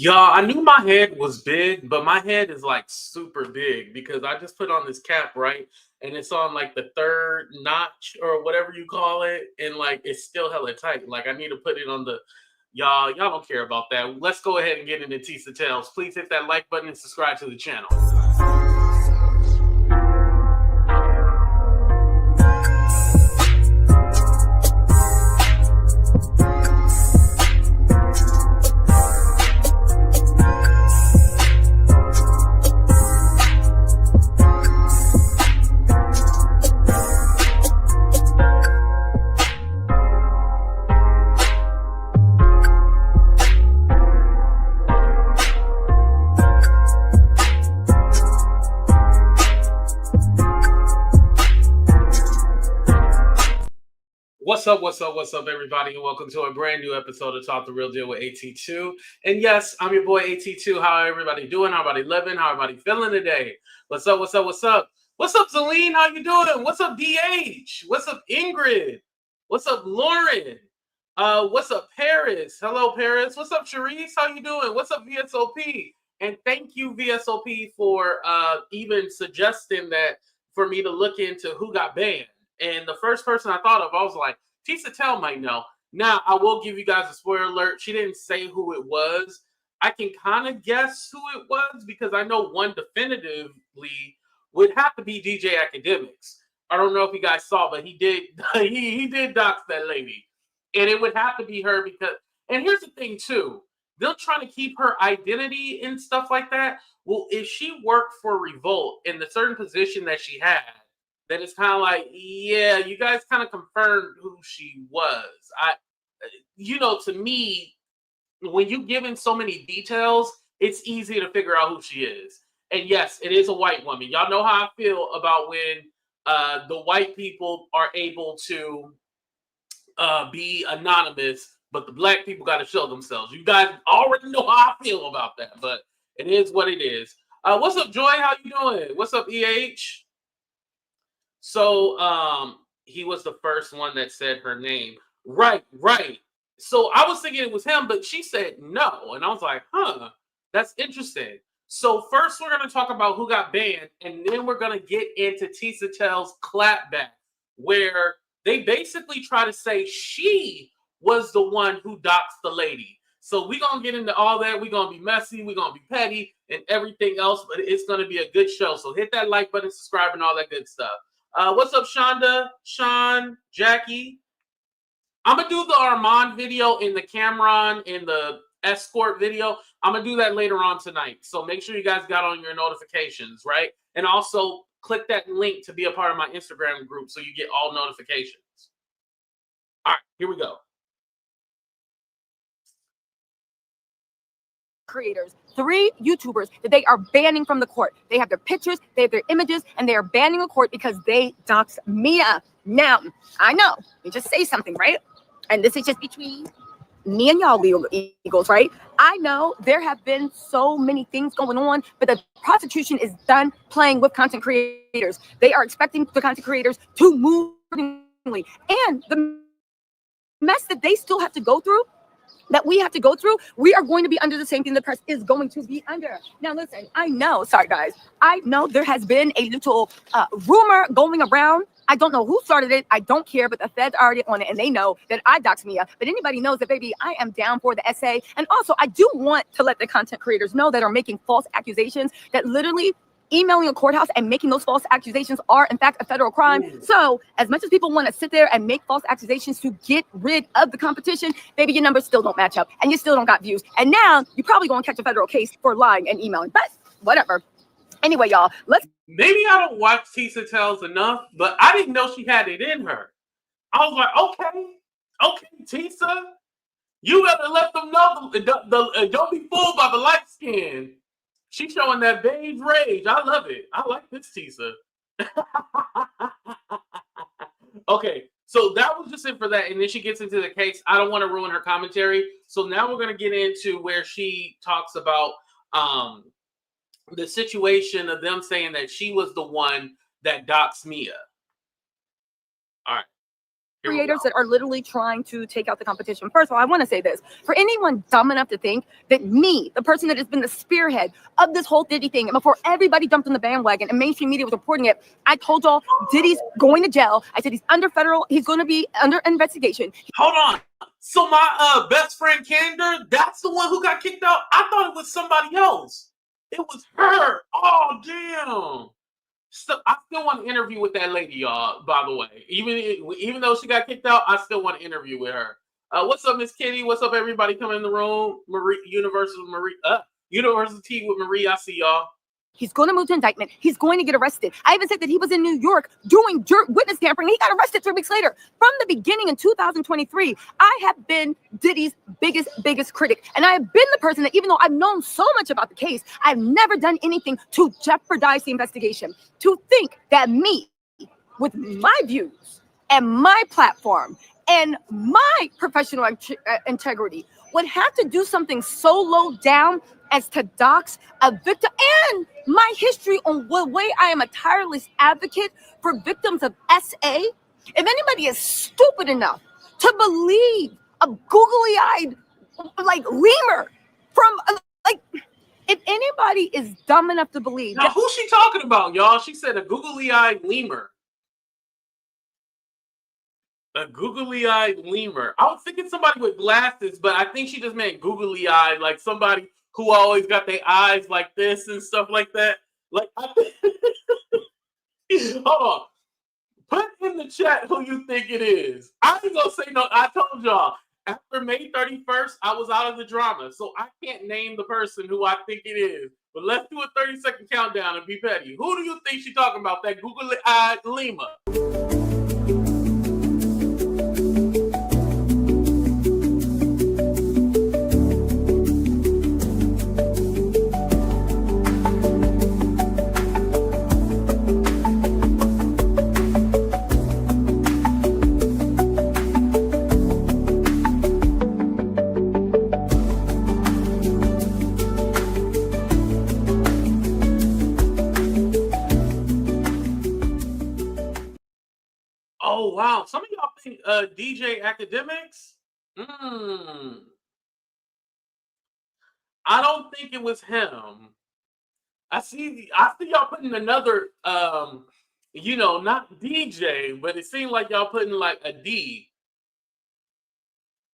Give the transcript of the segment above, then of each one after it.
Y'all, I knew my head was big, but my head is like super big because I just put on this cap, right? And it's on like the third notch or whatever you call it. And like it's still hella tight. Like I need to put it on the y'all don't care about that. Let's go ahead and get into Tisa Tells. Please hit that like button and subscribe to the channel. What's up, everybody, and welcome to a brand new episode of Talk the Real Deal with AT2. And yes, I'm your boy AT2. How everybody doing? How everybody living? How everybody feeling today? What's up? What's up, Celine? How you doing? What's up, DH? What's up, Ingrid? What's up, Lauren? What's up, Paris? Hello, Paris. What's up, Sharice? How you doing? What's up, VSOP? And thank you, VSOP, for even suggesting that for me to look into who got banned. And the first person I thought of, I was like, Tisa Tell might know. Now, I will give you guys a spoiler alert. She didn't say who it was. I can kind of guess who it was because I know one definitively would have to be DJ Academics. I don't know if you guys saw, but he did he did dox that lady. And it would have to be her because, and here's the thing too, they're trying to keep her identity and stuff like that. Well, if she worked for Revolt in the certain position that she had, then it's kind of like, yeah, you guys kind of confirmed who she was. To me, when you given so many details, it's easy to figure out who she is. And yes, it is a white woman. Y'all know how I feel about when the white people are able to be anonymous, but the black people got to show themselves. You guys already know how I feel about that, but it is what it is. What's up, Joy? How you doing? What's up, EH? So he was the first one that said her name. Right. So I was thinking it was him, but she said no. And I was like, that's interesting. So first we're going to talk about who got banned, and then we're going to get into Tisa Tells' clapback, where they basically try to say she was the one who doxed the lady. So we're going to get into all that. We're going to be messy. We're going to be petty and everything else, but it's going to be a good show. So hit that like button, subscribe, and all that good stuff. What's up, Shonda, Sean, Jackie? I'm going to do the Armand video in the Cameron in the escort video. I'm going to do that later on tonight. So make sure you guys got on your notifications, right? And also click that link to be a part of my Instagram group so you get all notifications. All right, here we go. Creators, 3 YouTubers that they are banning from the court. They have their pictures, they have their images, and they are banning the court because they doxed Mia. Now, I know, you just say something, right? And this is just between me and y'all, legal eagles, right? I know there have been so many things going on, but the prosecution is done playing with content creators. They are expecting the content creators to move accordingly. And the mess that they still have to go through, that we have to go through, we are going to be under the same thing the press is going to be under. Now, listen, I know, sorry guys, I know there has been a little rumor going around. I don't know who started it. I don't care, but the feds are already on it, and they know that I doxed Mia. But anybody knows that, baby, I am down for the essay. And also, I do want to let the content creators know that are making false accusations that literally emailing a courthouse and making those false accusations are, in fact, a federal crime. Ooh. So as much as people want to sit there and make false accusations to get rid of the competition, baby, your numbers still don't match up and you still don't got views. And now you're probably going to catch a federal case for lying and emailing, but whatever. Anyway, y'all, let's. Maybe I don't watch Tisa Tells enough, but I didn't know she had it in her. I was like, okay, Tisa, you better let them know. Don't be fooled by the light skin. She's showing that beige rage. I love it. I like this Tisa. Okay, so that was just it for that. And then she gets into the case. I don't want to ruin her commentary. So now we're going to get into where she talks about the situation of them saying that she was the one that doxed Mia. All right. Here we creators go. that are literally trying to take out the competition. First of all, I want to say this. For anyone dumb enough to think that me, the person that has been the spearhead of this whole Diddy thing, and before everybody jumped on the bandwagon and mainstream media was reporting it, I told y'all Diddy's going to jail. I said he's going to be under investigation. Hold on. So my best friend Candor, that's the one who got kicked out? I thought it was somebody else. It was her. Oh, damn. So I still want to interview with that lady, y'all, by the way. Even though she got kicked out, I still want to interview with her. What's up, Miss Kitty? What's up, everybody coming in the room? University with Marie, I see y'all. He's going to move to indictment. He's going to get arrested. I even said that he was in New York doing witness tampering. He got arrested 3 weeks later. From the beginning in 2023, I have been Diddy's biggest critic. And I have been the person that, even though I've known so much about the case, I've never done anything to jeopardize the investigation. To think that me, with my views and my platform and my professional integrity, would have to do something so low down as to dox a victim, and my history on the way I am a tireless advocate for victims of SA. If anybody is stupid enough to believe a googly-eyed lemur from if anybody is dumb enough to believe now, who's she talking about, y'all? She said a googly-eyed lemur. A googly-eyed lemur. I was thinking somebody with glasses, but I think she just meant googly-eyed, like somebody who always got their eyes like this and stuff like that. Hold on. Put in the chat who you think it is. I ain't gonna say no. I told y'all, after May 31st, I was out of the drama, so I can't name the person who I think it is. But let's do a 30-second countdown and be petty. Who do you think she's talking about? That googly-eyed lemur. Oh, wow. Some of y'all think DJ Academics? I don't think it was him. I see y'all putting another, not DJ, but it seemed like y'all putting like a D.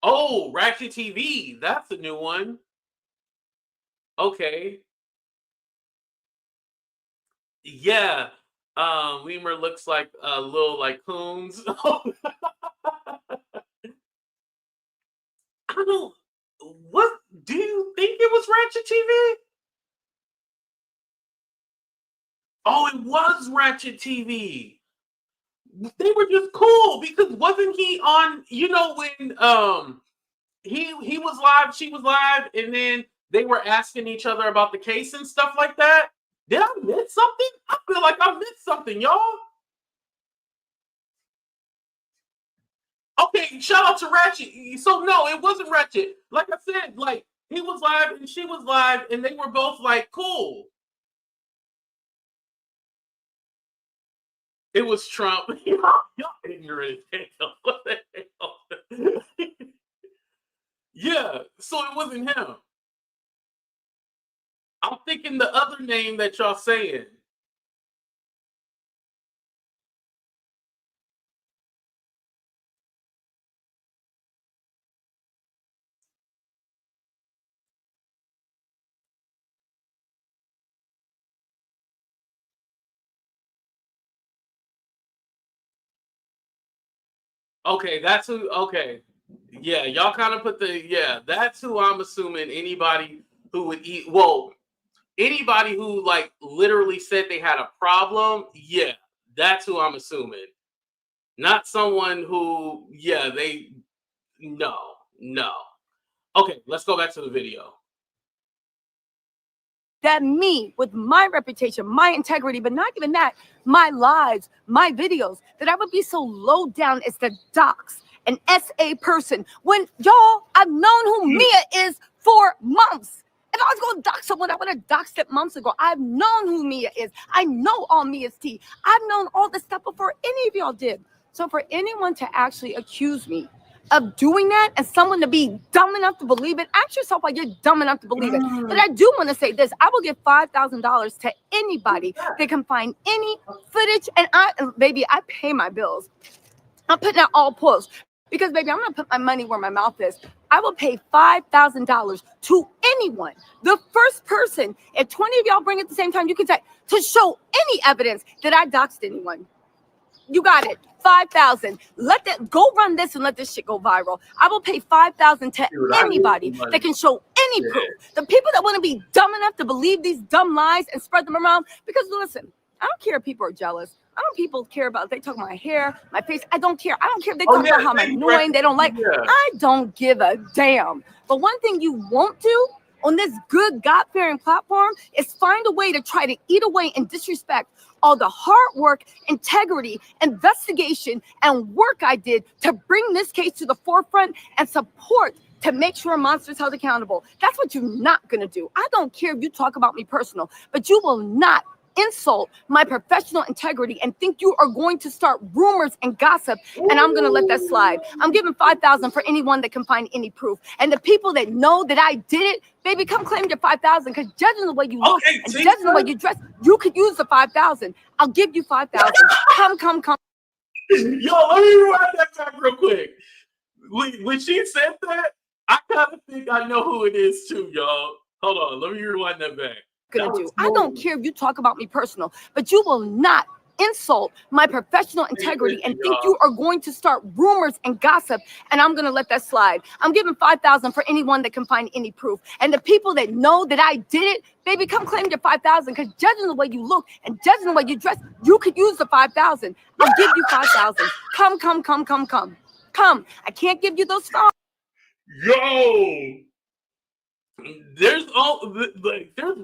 Oh, Ratchet TV. That's a new one. Okay. Yeah. Lemur looks like a little like coons. What do you think it was Ratchet TV? Oh, it was Ratchet TV. They were just cool because wasn't he on, when he was live, she was live, and then they were asking each other about the case and stuff like that. Did I miss something? I feel like I missed something, y'all. Okay, shout out to Ratchet. So no, it wasn't Ratchet. Like I said, like he was live and she was live, and they were both like cool. It was Trump. Y'all ignorant as hell. What the hell? Yeah, so it wasn't him. I'm thinking the other name that y'all saying. Okay, that's who. Okay, yeah, y'all kind of put that's who I'm assuming anybody who would eat. Well, anybody who like literally said they had a problem. Yeah, that's who I'm assuming. Not someone who, no. Okay, let's go back to the video. That me, with my reputation, my integrity, but not even that, my lives, my videos, that I would be so low down as to dox an SA person when, y'all, I've known who Mia is for months. If I was going to dox someone, I would have doxed it months ago. I've known who Mia is. I know all Mia's tea. I've known all this stuff before any of y'all did. So for anyone to actually accuse me of doing that and someone to be dumb enough to believe it, ask yourself why you're dumb enough to believe it. But I do want to say this. I will give $5,000 to anybody that can find any footage. And baby, I pay my bills. I'm putting out all posts because, baby, I'm going to put my money where my mouth is. I will pay $5,000 to anyone. The first person, if 20 of y'all bring it at the same time, you can say, to show any evidence that I doxed anyone. You got it. 5,000. Let that go, run this and let this shit go viral. I will pay 5,000 to anybody that can show any proof. The people that want to be dumb enough to believe these dumb lies and spread them around. Because listen, I don't care if people are jealous. I don't people care about if they talk about my hair, my face. I don't care. I don't care if they talk about how I'm annoying. They don't like. I don't give a damn. But one thing you won't do on this good God-fearing platform is find a way to try to eat away and disrespect all the hard work, integrity, investigation, and work I did to bring this case to the forefront and support to make sure monsters held accountable. That's what you're not going to do. I don't care if you talk about me personal, but you will not insult my professional integrity and think you are going to start rumors and gossip, and I'm going to let that slide. I'm giving 5,000 for anyone that can find any proof. And the people that know that I did it, baby, come claim your 5,000, because judging the way you look and judging the way you dress, you could use the 5,000. I'll give you 5,000. Come. Yo, let me rewind that back real quick. When she said that, I kind of think I know who it is too, y'all. Hold on, let me rewind that back. I don't care if you talk about me personal, but you will not insult my professional integrity and think you are going to start rumors and gossip, and I'm going to let that slide. I'm giving 5,000 for anyone that can find any proof. And the people that know that I did it, baby, come claim your 5,000, because judging the way you look and judging the way you dress, you could use the 5,000. I'll give you 5,000. Come. I can't give you those phones. Yo, there's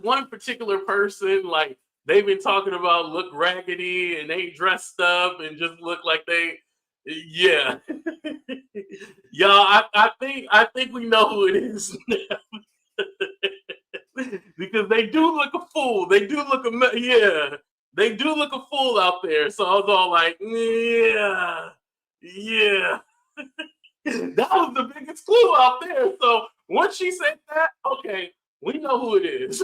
one particular person, like, they've been talking about look raggedy and they dressed up and just look like they, yeah. Y'all, I think we know who it is now. Because they do look a fool. They do look a fool out there. So I was all like, yeah. That was the biggest clue out there. So once she said that, okay, we know who it is.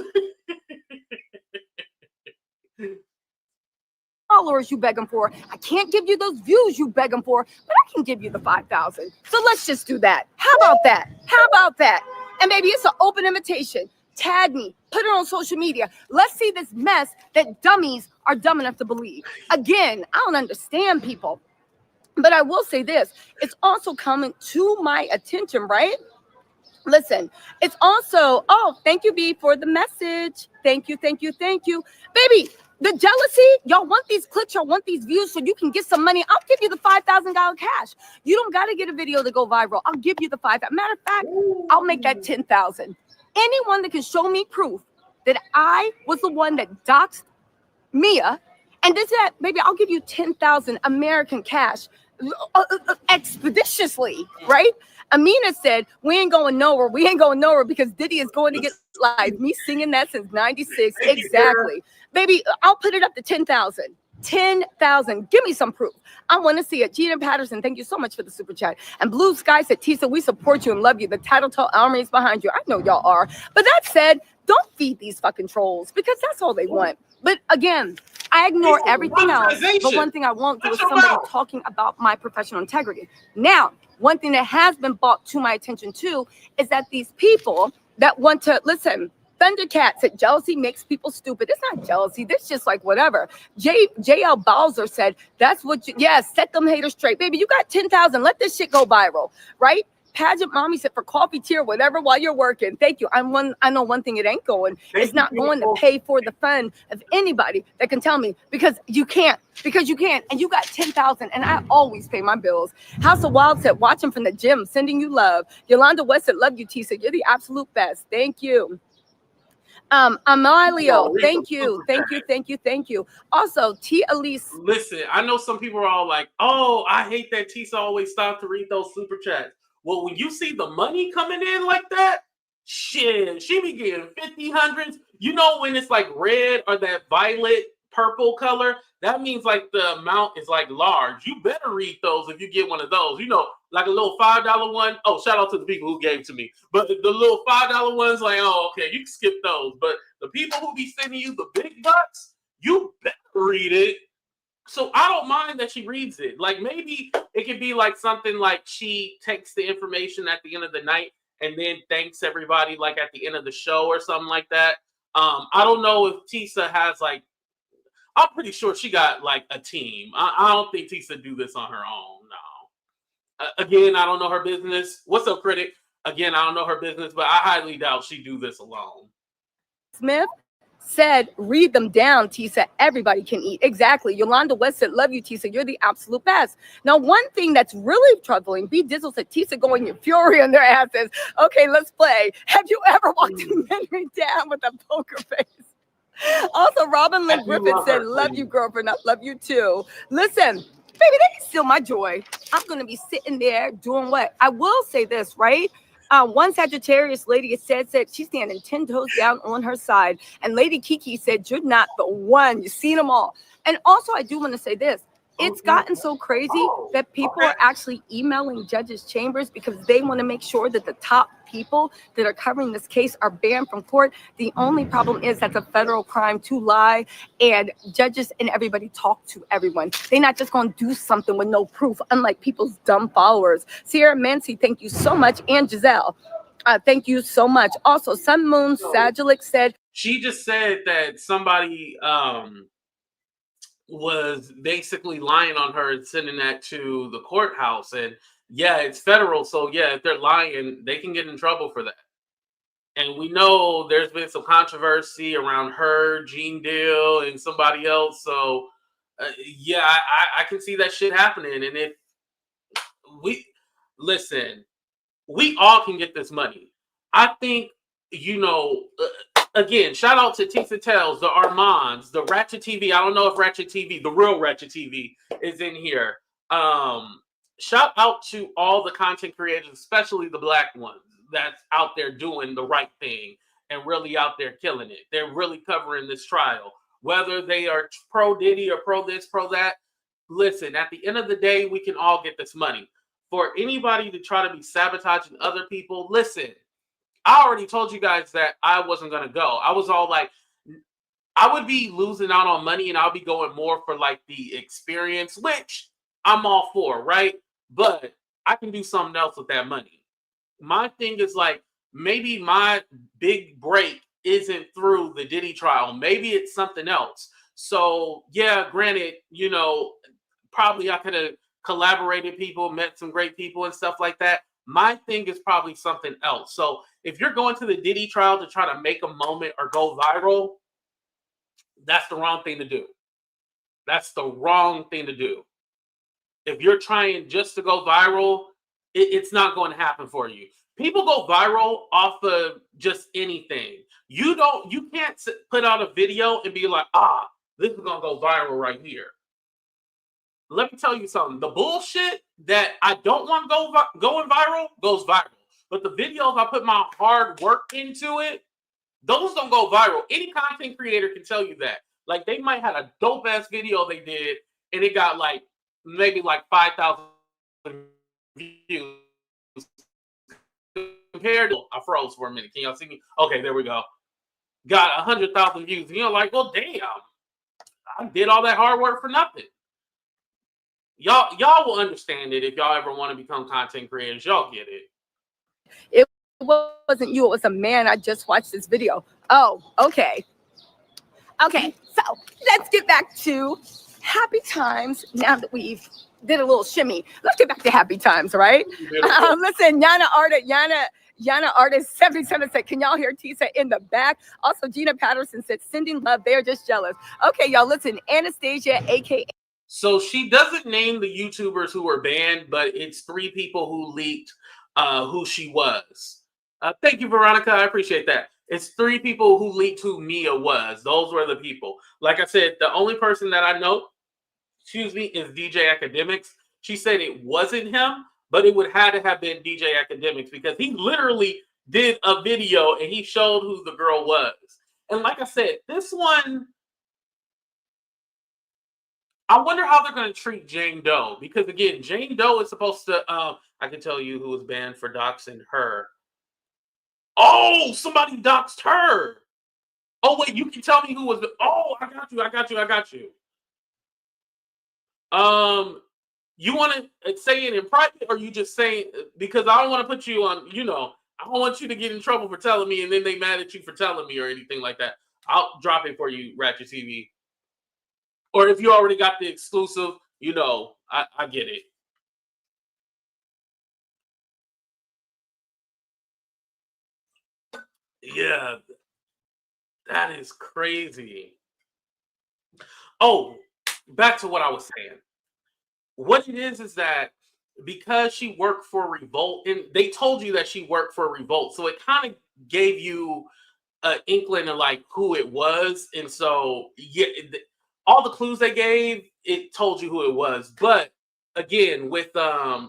Followers you begging for. I can't give you those views you begging for, but I can give you the 5,000. So let's just do that. How about that? And maybe it's an open invitation. Tag me, put it on social media. Let's see this mess that dummies are dumb enough to believe. Again, I don't understand people. But I will say this, it's also coming to my attention, right? Listen, it's also, thank you, B, for the message. Thank you. Baby, the jealousy, y'all want these clicks, y'all want these views so you can get some money. I'll give you the $5,000 cash. You don't got to get a video to go viral. I'll give you the $5,000. Matter of fact, I'll make that $10,000. Anyone that can show me proof that I was the one that doxed Mia, and this that, baby, I'll give you 10,000 American cash expeditiously, right? Amina said, we ain't going nowhere because Diddy is going to get live. Me singing that since 96. Exactly. Baby, I'll put it up to 10,000. 10,000. Give me some proof. I want to see it. Gina Patterson, thank you so much for the super chat. And Blue Sky said, Tisa, we support you and love you. The Tattletale Army is behind you. I know y'all are. But that said, don't feed these fucking trolls because that's all they want. But again, I ignore everything else. But one thing I won't do is somebody talking about my professional integrity. Now, one thing that has been brought to my attention too is that these people that want to listen, Thundercat said jealousy makes people stupid. It's not jealousy. That's just like whatever. JL Bowser said that's what set them haters straight. Baby, you got 10,000. Let this shit go viral, right? Pageant Mommy said for coffee, tea, or whatever while you're working. Thank you. I know one thing it ain't going. It's not going to pay for the fun of anybody that can tell me because you can't. And you got 10,000 and I always pay my bills. House of Wild said watching from the gym, sending you love. Yolanda West said love you, Tisa. You're the absolute best. Thank you. Amalio, thank you. Also, T. Elise. Listen, I know some people are all like, oh, I hate that Tisa always stopped to read those super chats. Well, when you see the money coming in like that, shit, she be getting 50, hundreds. You know when it's like red or that violet purple color, that means like the amount is like large. You better read those if you get one of those. You know, like a little $5 one. Oh, shout out to the people who gave to me. But the little $5 ones, like, oh, okay, you can skip those. But the people who be sending you the big bucks, you better read it. So I don't mind that she reads it. Like maybe it could be like something like she takes the information at the end of the night and then thanks everybody like at the end of the show or something like that. I don't know if Tisa has like, I'm pretty sure she got like a team. I don't think Tisa do this on her own. No. Again, I don't know her business. What's up, critic? Again, I don't know her business, but I highly doubt she do this alone. Smith said, read them down, Tisa. Everybody can eat. Exactly. Yolanda West said, love you, Tisa. You're the absolute best. Now, one thing that's really troubling, B Dizzle said, Tisa going in fury on their asses. Okay, let's play. Have you ever walked Henry down with a poker face? Also, Robin Lynn Griffin said, love you, girlfriend. I love you too. Listen, baby, they can steal my joy. I'm going to be sitting there doing what? I will say this, right? One Sagittarius lady said she's standing 10 toes down on her side. And Lady Kiki said, you're not the one. You've seen them all. And also, I do want to say this. It's gotten so crazy that people are actually emailing judges' chambers because they want to make sure that the top people that are covering this case are banned from court. The only problem is that's a federal crime to lie, and judges and everybody talk to everyone. They're not just going to do something with no proof, unlike people's dumb followers. Sierra Mancy, thank you so much. And Giselle, thank you so much. Also, Sun Moon Sagilik said, she just said that somebody was basically lying on her and sending that to the courthouse. And yeah, it's federal. So yeah, if they're lying, they can get in trouble for that. And we know there's been some controversy around her, Gene Deal, and somebody else. So yeah, I can see that shit happening. And if we listen, we all can get this money. I think, you know, again, shout out to Tisa Tells, the Armands, the Ratchet TV. I don't know if Ratchet TV, the real Ratchet TV, is in here. Shout out to all the content creators, especially the black ones that's out there doing the right thing and really out there killing it. They're really covering this trial. Whether they are pro Diddy or pro this, pro that, listen, at the end of the day, we can all get this money. For anybody to try to be sabotaging other people, listen, I already told you guys that I wasn't going to go. I was all like, I would be losing out on money and I'll be going more for like the experience, which I'm all for, right? But I can do something else with that money. My thing is like, maybe my big break isn't through the Diddy trial. Maybe it's something else. So yeah, granted, you know, probably I could have collaborated people, met some great people and stuff like that. My thing is probably something else. So if you're going to the Diddy trial to try to make a moment or go viral, that's the wrong thing to do. That's the wrong thing to do. If you're trying just to go viral, it's not going to happen for you. People go viral off of just anything. You can't put out a video and be like, this is going to go viral right here. Let me tell you something. The bullshit that I don't want going viral goes viral. But the videos I put my hard work into it, those don't go viral. Any content creator can tell you that. Like they might have a dope ass video they did and it got like maybe like 5,000 views. Compared to, I froze for a minute. Can y'all see me? Okay, there we go. Got 100,000 views. And you're like, well, damn. I did all that hard work for nothing. Y'all will understand it if y'all ever want to become content creators. Y'all get it. It wasn't you. It was a man. I just watched this video. Oh, okay. Okay, so let's get back to happy times now that we've did a little shimmy. Let's get back to happy times, right? Listen, Yana Artist 77 said, can y'all hear Tisa in the back? Also, Gina Patterson said, sending love. They're just jealous. Okay, y'all, listen. Anastasia, a.k.a. So she doesn't name the YouTubers who were banned, but it's 3 people who leaked who she was. Thank you, Veronica. I appreciate that. It's 3 people who leaked who Mia was. Those were the people. Like I said, the only person that I know, is DJ Academics. She said it wasn't him, but it would have to have been DJ Academics because he literally did a video and he showed who the girl was. And like I said, this one, I wonder how they're going to treat Jane Doe, because again, Jane Doe is supposed to. I can tell you who was banned for doxing her. Oh, somebody doxed her. Oh wait, you can tell me who was. Oh, I got you. I got you. I got you. You want to say it in private, or you just saying, because I don't want to put you on. I don't want you to get in trouble for telling me, and then they mad at you for telling me or anything like that. I'll drop it for you, Ratchet TV. Or if you already got the exclusive, I get it. Yeah, that is crazy. Oh, back to what I was saying. What it is that because she worked for Revolt, and they told you that she worked for Revolt, so it kind of gave you an inkling of like who it was, and so yeah, all the clues they gave, it told you who it was. But again, with Jane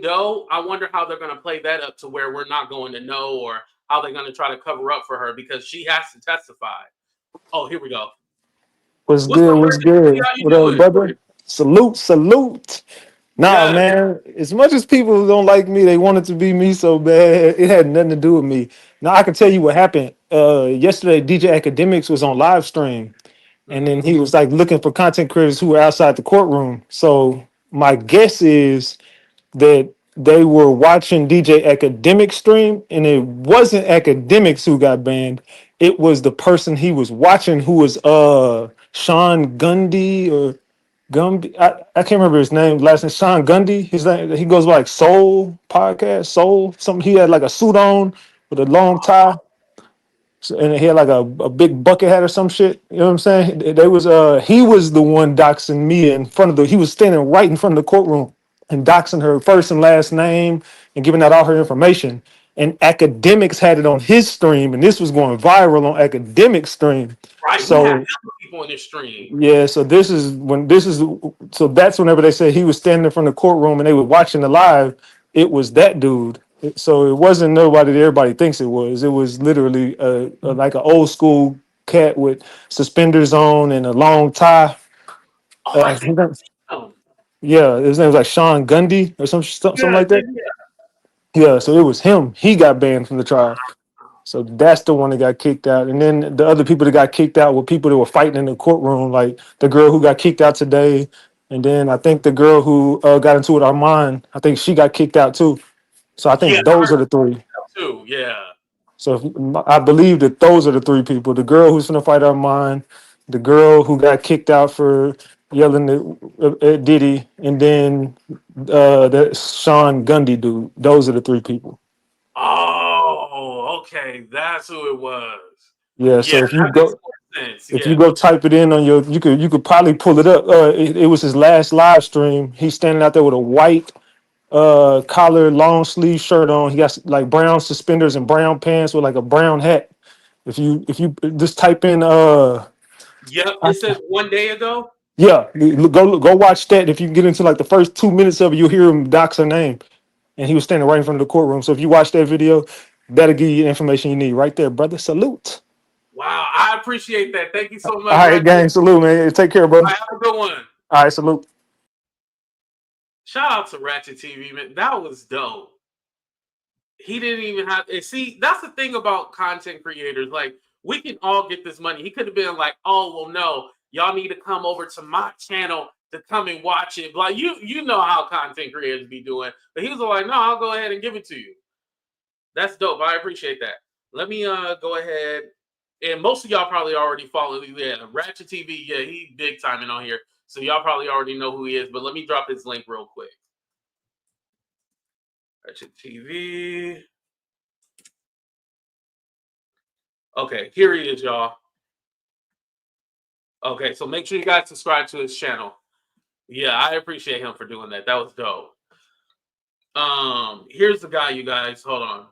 Doe, I wonder how they're going to play that up to where we're not going to know, or how they're going to try to cover up for her because she has to testify. Oh, here we go. What's What's good? up, What's Reggie? good? How you What up, doing? brother? Salute, salute. Nah, Yes. man. As much as people don't like me, they want it to be me so bad. It had nothing to do with me. Now I can tell you what happened. Yesterday, DJ Academics was on live stream, and then Mm-hmm. he was like looking for content creators who were outside the courtroom. So my guess is that they were watching DJ Academic stream, and it wasn't Academics who got banned. It was the person he was watching, who was Sean Gundy or Gumby. I can't remember his name. Last name Sean Gundy. His name, he goes by like Soul Podcast, Soul something. He had like a suit on with a long tie. So, and he had like a big bucket hat or some shit. You know what I'm saying? They was he was the one doxing Mia in front of he was standing right in front of the courtroom and doxing her first and last name and giving out all her information. And Academics had it on his stream, and this was going viral on Academic stream. Right. He had So other people in his stream. yeah, so that's whenever they said he was standing in front of the courtroom and they were watching the live, it was that dude. So it wasn't nobody that everybody thinks it was. It was literally like an old school cat with suspenders on and a long tie. Oh, I think His name- I know. yeah, his name was like Sean Gundy or something Yeah, like yeah, that. yeah. Yeah, so it was him. He got banned from the trial. So that's the one that got kicked out. And then the other people that got kicked out were people that were fighting in the courtroom, like the girl who got kicked out today. And then I think the girl who got into it with Armand, I think she got kicked out too. So I Yeah, think those are the three. too. Yeah. So I believe that those are the three people: the girl who's gonna fight Armand, the girl who got kicked out for yelling at Diddy, and then the Sean Gundy dude. Those are the three people. Oh, okay. That's who it was. Yeah. Yeah, So if you that makes go more sense. If Yeah. you go type it in on you could probably pull it up. It was his last live stream. He's standing out there with a white collar, long sleeve shirt on. He got like brown suspenders and brown pants with like a brown hat. If you just type in Yep. It says 1 day ago. yeah, go watch that. If you get into like the first 2 minutes of it, you'll hear him dox her name, and he was standing right in front of the courtroom. So if you watch that video, that'll give you the information you need right there, brother. Salute. Wow, I appreciate that. Thank you so All much, right, Reggie. gang. Salute, man. Take care, I brother. have a good one. All right, salute. Shout out to Ratchet TV, man. That was dope. He didn't even have and see, that's the thing about content creators. Like, we can all get this money. He could have been like, oh well, no, y'all need to come over to my channel to come and watch it. Like, you know how content creators be doing. But he was like, no, I'll go ahead and give it to you. That's dope. I appreciate that. Let me go ahead. And most of y'all probably already follow. Yeah, Ratchet TV. Yeah, he big timing on here. So y'all probably already know who he is. But let me drop his link real quick. Ratchet TV. Okay, here he is, y'all. Okay, so make sure you guys subscribe to his channel. Yeah, I appreciate him for doing that. That was dope. Here's the guy, you guys. Hold on.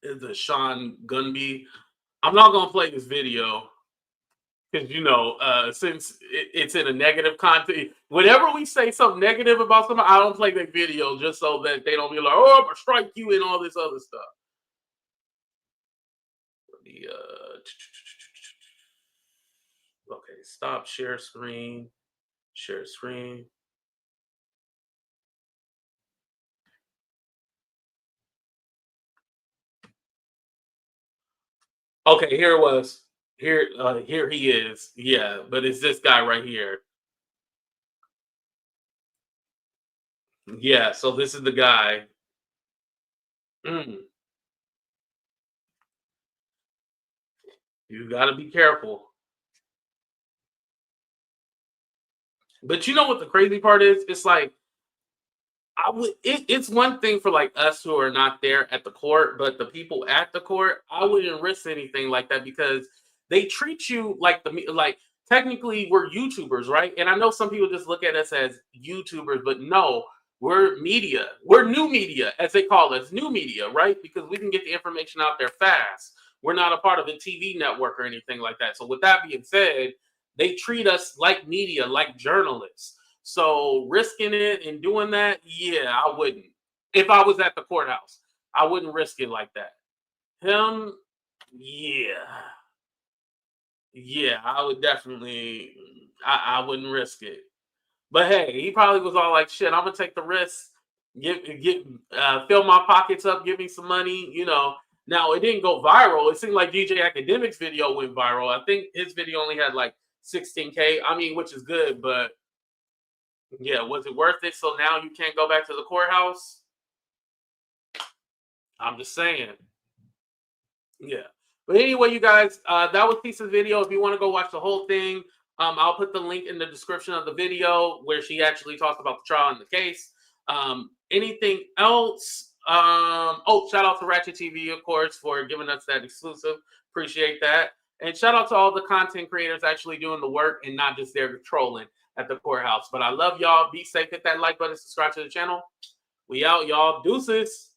Is the Sean Gunby. I'm not gonna play this video because since it's in a negative content, whenever we say something negative about someone, I don't play that video just so that they don't be like, "Oh, I'm gonna strike you" and all this other stuff. Let me okay, stop share screen. Share screen. Okay, here it was. Here he is. Yeah, but it's this guy right here. Yeah, so this is the guy. Mm, you got to be careful. But you know what the crazy part is? It's like it's one thing for like us who are not there at the court, but the people at the court, I wouldn't risk anything like that because they treat you like like technically we're YouTubers, right? And I know some people just look at us as YouTubers, but no, we're media. We're new media, as they call us, new media, right? Because we can get the information out there fast. We're not a part of a TV network or anything like that. So with that being said, they treat us like media, like journalists. So risking it and doing that, yeah, I wouldn't. If I was at the courthouse, I wouldn't risk it like that. Him, yeah. Yeah, I would definitely I wouldn't risk it. But hey, he probably was all like, shit, I'm gonna take the risk, get fill my pockets up, give me some money, you know. Now it didn't go viral. It seemed like DJ Academic's video went viral. I think his video only had like 16K. I mean, which is good, but yeah, was it worth it? So now you can't go back to the courthouse? I'm just saying. Yeah. But anyway, you guys, that was Tisa's video. If you want to go watch the whole thing, I'll put the link in the description of the video where she actually talks about the trial and the case. Anything else? Oh, shout out to Ratchet TV, of course, for giving us that exclusive. Appreciate that. And shout out to all the content creators actually doing the work and not just there trolling at the courthouse. But I love y'all. Be safe. Hit that like button. Subscribe to the channel. We out, y'all. Deuces.